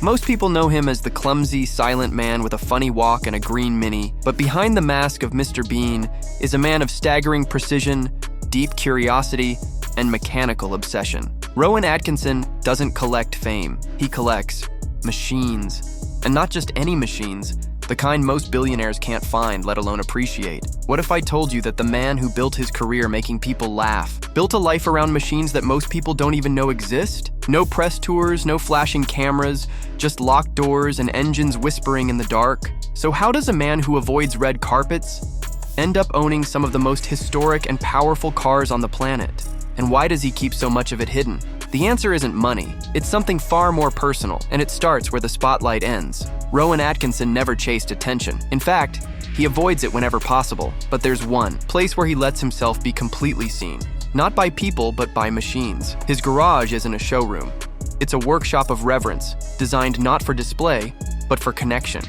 Most people know him as the clumsy, silent man with a funny walk and a green Mini, but behind the mask of Mr. Bean is a man of staggering precision, deep curiosity, and mechanical obsession. Rowan Atkinson doesn't collect fame. He collects machines. And not just any machines, the kind most billionaires can't find, let alone appreciate. What if I told you that the man who built his career making people laugh, built a life around machines that most people don't even know exist? No press tours, no flashing cameras, just locked doors and engines whispering in the dark. So how does a man who avoids red carpets end up owning some of the most historic and powerful cars on the planet? And why does he keep so much of it hidden? The answer isn't money. It's something far more personal, and it starts where the spotlight ends. Rowan Atkinson never chased attention. In fact, he avoids it whenever possible. But there's one place where he lets himself be completely seen. Not by people, but by machines. His garage isn't a showroom. It's a workshop of reverence, designed not for display, but for connection.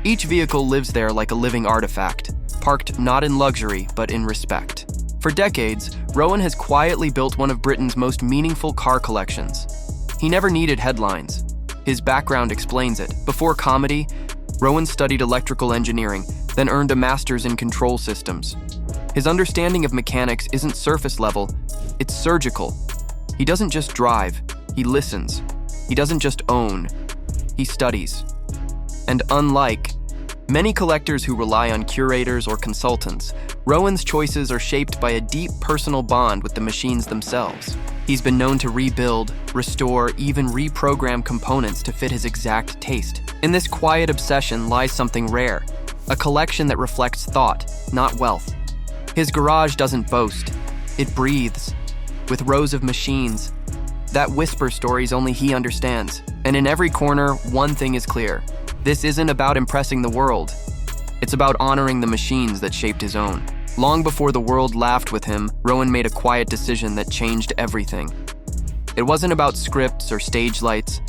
Each vehicle lives there like a living artifact, parked not in luxury, but in respect. For decades, Rowan has quietly built one of Britain's most meaningful car collections. He never needed headlines. His background explains it. Before comedy, Rowan studied electrical engineering, then earned a master's in control systems. His understanding of mechanics isn't surface level, it's surgical. He doesn't just drive, he listens. He doesn't just own, he studies. And unlike many collectors who rely on curators or consultants, Rowan's choices are shaped by a deep personal bond with the machines themselves. He's been known to rebuild, restore, even reprogram components to fit his exact taste. In this quiet obsession lies something rare, a collection that reflects thought, not wealth. His garage doesn't boast, it breathes, with rows of machines that whisper stories only he understands. And in every corner, one thing is clear. This isn't about impressing the world. It's about honoring the machines that shaped his own. Long before the world laughed with him, Rowan made a quiet decision that changed everything. It wasn't about scripts or stage lights.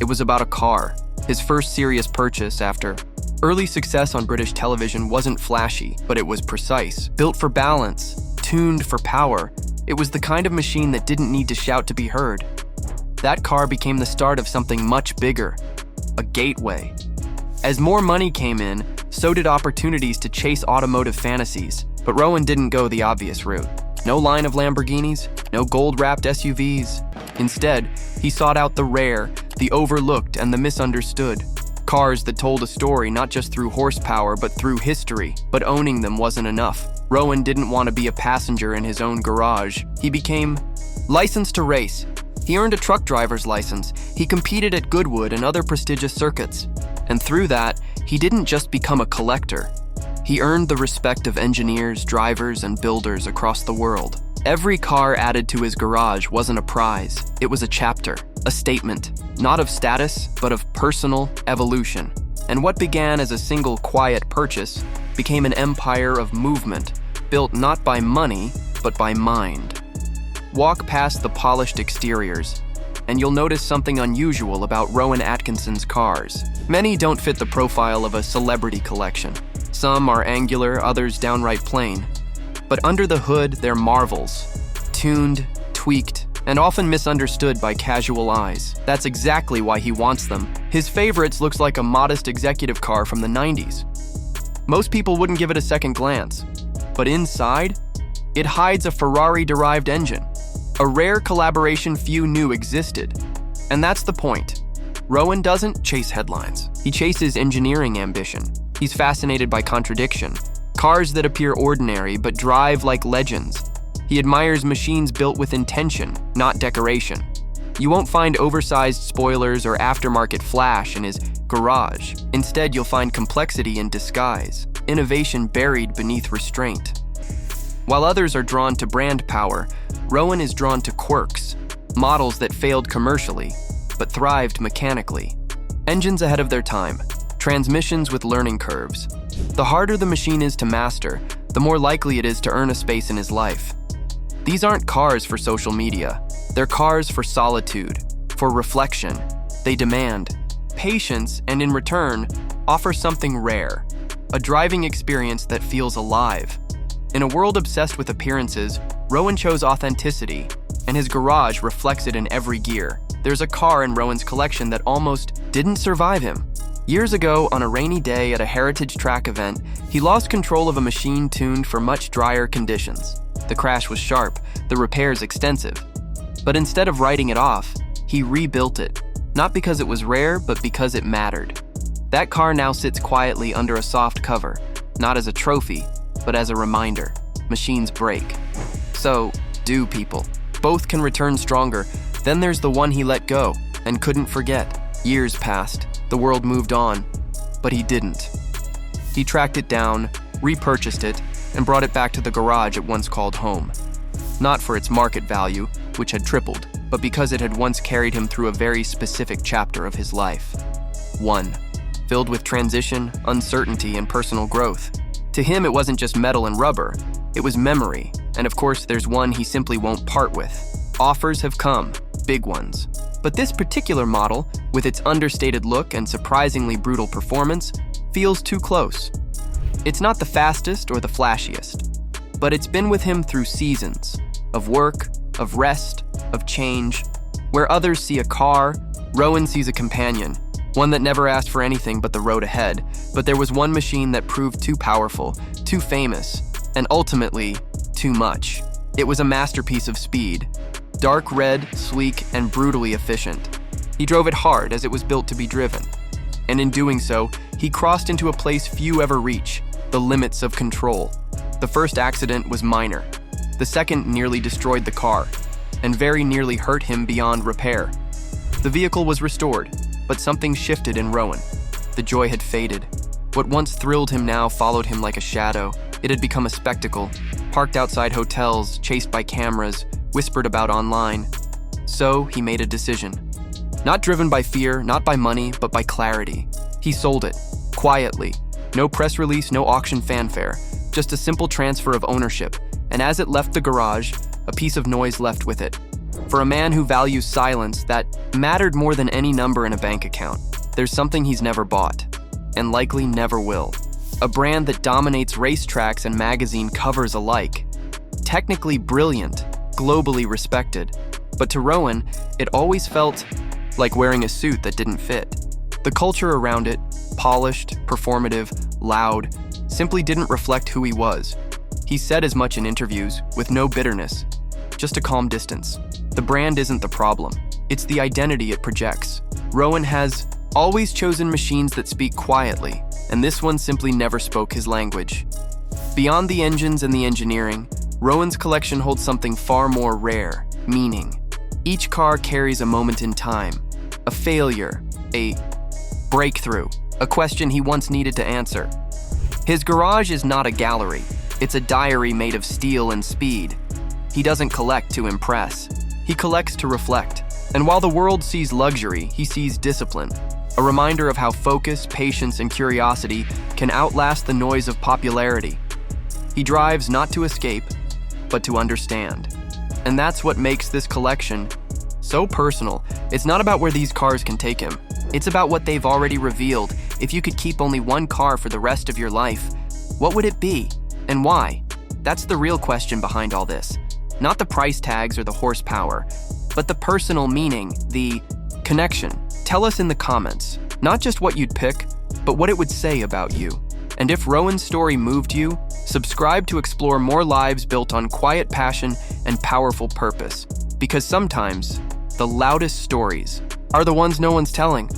It was about a car. His first serious purchase after early success on British television wasn't flashy, but it was precise. Built for balance, tuned for power. It was the kind of machine that didn't need to shout to be heard. That car became the start of something much bigger. A gateway. As more money came in, so did opportunities to chase automotive fantasies. But Rowan didn't go the obvious route. No line of Lamborghinis, no gold-wrapped SUVs. Instead, he sought out the rare, the overlooked, and the misunderstood. Cars that told a story not just through horsepower, but through history. But owning them wasn't enough. Rowan didn't want to be a passenger in his own garage. He became licensed to race. He earned a truck driver's license. He competed at Goodwood and other prestigious circuits. And through that, he didn't just become a collector. He earned the respect of engineers, drivers, and builders across the world. Every car added to his garage wasn't a prize. It was a chapter, a statement, not of status, but of personal evolution. And what began as a single quiet purchase became an empire of movement, built not by money, but by mind. Walk past the polished exteriors, and you'll notice something unusual about Rowan Atkinson's cars. Many don't fit the profile of a celebrity collection. Some are angular, others downright plain. But under the hood, they're marvels. Tuned, tweaked, and often misunderstood by casual eyes. That's exactly why he wants them. His favorites looks like a modest executive car from the 90s. Most people wouldn't give it a second glance. But inside, it hides a Ferrari-derived engine. A rare collaboration few knew existed. And that's the point. Rowan doesn't chase headlines. He chases engineering ambition. He's fascinated by contradiction. Cars that appear ordinary but drive like legends. He admires machines built with intention, not decoration. You won't find oversized spoilers or aftermarket flash in his garage. Instead, you'll find complexity in disguise, innovation buried beneath restraint. While others are drawn to brand power, Rowan is drawn to quirks, models that failed commercially, but thrived mechanically. Engines ahead of their time, transmissions with learning curves. The harder the machine is to master, the more likely it is to earn a space in his life. These aren't cars for social media. They're cars for solitude, for reflection. They demand patience and in return, offer something rare, a driving experience that feels alive. In a world obsessed with appearances, Rowan chose authenticity, and his garage reflects it in every gear. there's a car in Rowan's collection that almost didn't survive him. Years ago, on a rainy day at a heritage track event, he lost control of a machine tuned for much drier conditions. The crash was sharp, the repairs extensive. But instead of writing it off, he rebuilt it, not because it was rare, but because it mattered. That car now sits quietly under a soft cover, not as a trophy, but as a reminder. Machines break. So, do people. Both can return stronger. Then there's the one he let go and couldn't forget. Years passed. The world moved on, but he didn't. He tracked it down, repurchased it, and brought it back to the garage it once called home. Not for its market value, which had tripled, but because it had once carried him through a very specific chapter of his life. One, filled with transition, uncertainty, and personal growth. To him, it wasn't just metal and rubber, it was memory, and of course there's one he simply won't part with. Offers have come, big ones. But this particular model, with its understated look and surprisingly brutal performance, feels too close. It's not the fastest or the flashiest, but it's been with him through seasons of work, of rest, of change. Where others see a car, Rowan sees a companion, one that never asked for anything but the road ahead. But there was one machine that proved too powerful, too famous, and ultimately, too much. It was a masterpiece of speed. Dark red, sleek, and brutally efficient. He drove it hard as it was built to be driven. And in doing so, he crossed into a place few ever reach, the limits of control. The first accident was minor. The second nearly destroyed the car, and very nearly hurt him beyond repair. The vehicle was restored, but something shifted in Rowan. The joy had faded. What once thrilled him now followed him like a shadow. It had become a spectacle, parked outside hotels, chased by cameras, whispered about online. So he made a decision. Not driven by fear, not by money, but by clarity. He sold it, quietly. No press release, no auction fanfare, just a simple transfer of ownership. And as it left the garage, a piece of noise left with it. For a man who values silence, that mattered more than any number in a bank account. There's something he's never bought, and likely never will. A brand that dominates racetracks and magazine covers alike. Technically brilliant, globally respected. But to Rowan, it always felt like wearing a suit that didn't fit. The culture around it, polished, performative, loud, simply didn't reflect who he was. He said as much in interviews, with no bitterness, just a calm distance. The brand isn't the problem, it's the identity it projects. Rowan has always chosen machines that speak quietly, and this one simply never spoke his language. Beyond the engines and the engineering, Rowan's collection holds something far more rare, meaning. Each car carries a moment in time, a failure, a breakthrough, a question he once needed to answer. His garage is not a gallery, it's a diary made of steel and speed. He doesn't collect to impress, he collects to reflect. And while the world sees luxury, he sees discipline, a reminder of how focus, patience, and curiosity can outlast the noise of popularity. He drives not to escape, but to understand. And that's what makes this collection so personal. It's not about where these cars can take him. It's about what they've already revealed. If you could keep only one car for the rest of your life, what would it be? And why? That's the real question behind all this. Not the price tags or the horsepower, but the personal meaning, the connection. Tell us in the comments, not just what you'd pick, but what it would say about you. And if Rowan's story moved you, subscribe to explore more lives built on quiet passion and powerful purpose. Because sometimes, the loudest stories are the ones no one's telling.